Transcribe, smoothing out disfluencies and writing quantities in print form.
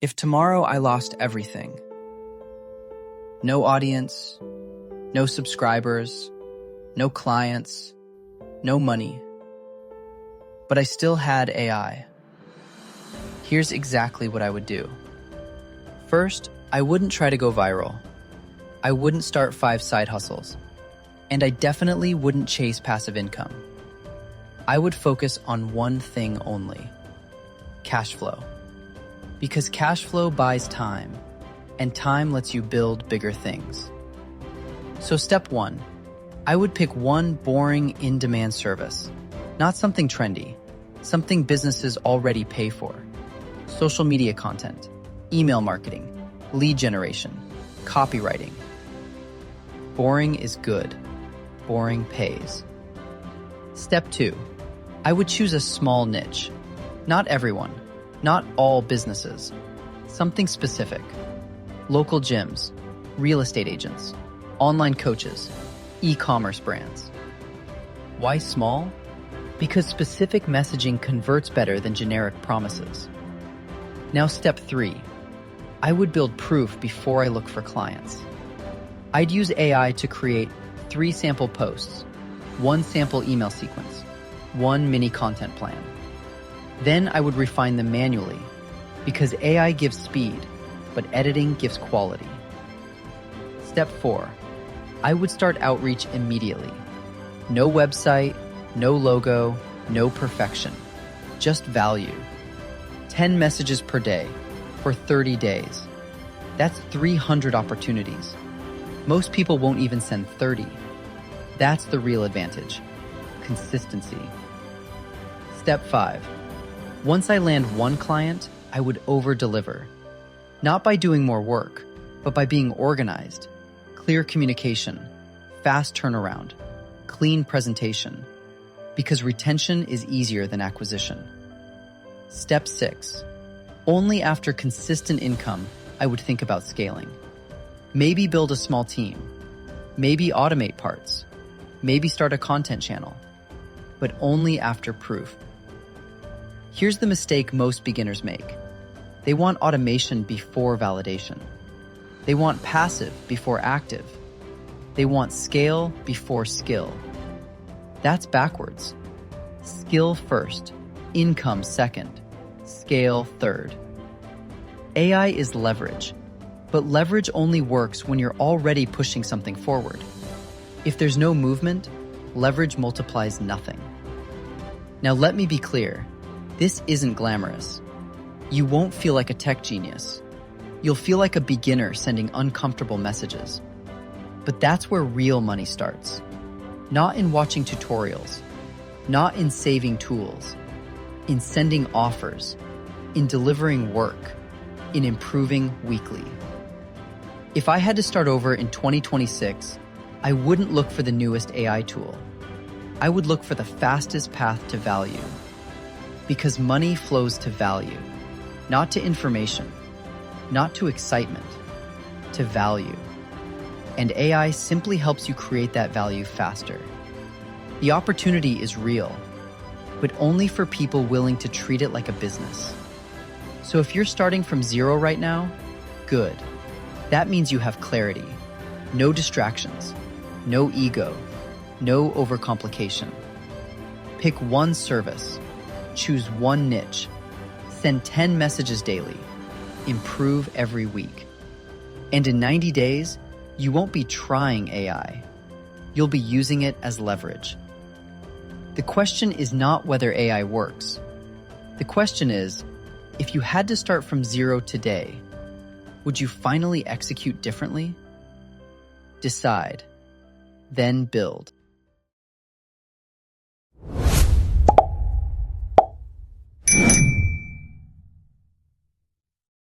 If tomorrow I lost everything, no audience, no subscribers, no clients, no money, but I still had AI, here's exactly what I would do. First, I wouldn't try to go viral. I wouldn't start 5 side hustles. And I definitely wouldn't chase passive income. I would focus on one thing only: cash flow. Because cash flow buys time, and time lets you build bigger things. So step 1, I would pick one boring in-demand service, not something trendy, something businesses already pay for. Social media content, email marketing, lead generation, copywriting. Boring is good. Boring pays. Step 2, I would choose a small niche. Not everyone, not all businesses. Something specific. Local gyms, real estate agents, online coaches, e-commerce brands. Why small? Because specific messaging converts better than generic promises. Now step 3, I would build proof before I look for clients. I'd use AI to create 3 sample posts, 1 sample email sequence, 1 mini content plan. Then I would refine them manually, because AI gives speed, but editing gives quality. Step 4, I would start outreach immediately. No website, no logo, no perfection, just value. 10 messages per day for 30 days. That's 300 opportunities. Most people won't even send 30. That's the real advantage: consistency. Step 5, once I land one client, I would over-deliver. Not by doing more work, but by being organized, clear communication, fast turnaround, clean presentation, because retention is easier than acquisition. Step 6, only after consistent income, I would think about scaling. Maybe build a small team, maybe automate parts, maybe start a content channel, but only after proof. Here's the mistake most beginners make. They want automation before validation. They want passive before active. They want scale before skill. That's backwards. Skill first, income second, scale third. AI is leverage, but leverage only works when you're already pushing something forward. If there's no movement, leverage multiplies nothing. Now let me be clear, this isn't glamorous. You won't feel like a tech genius. You'll feel like a beginner sending uncomfortable messages. But that's where real money starts. Not in watching tutorials, not in saving tools, in sending offers, in delivering work, in improving weekly. If I had to start over in 2026, I wouldn't look for the newest AI tool. I would look for the fastest path to value. Because money flows to value, not to information, not to excitement, to value. And AI simply helps you create that value faster. The opportunity is real, but only for people willing to treat it like a business. So if you're starting from 0 right now, good. That means you have clarity, no distractions, no ego, no overcomplication. Pick one service, choose one niche, send 10 messages daily, improve every week. And in 90 days, you won't be trying AI. You'll be using it as leverage. The question is not whether AI works. The question is, if you had to start from 0 today, would you finally execute differently? Decide, then build.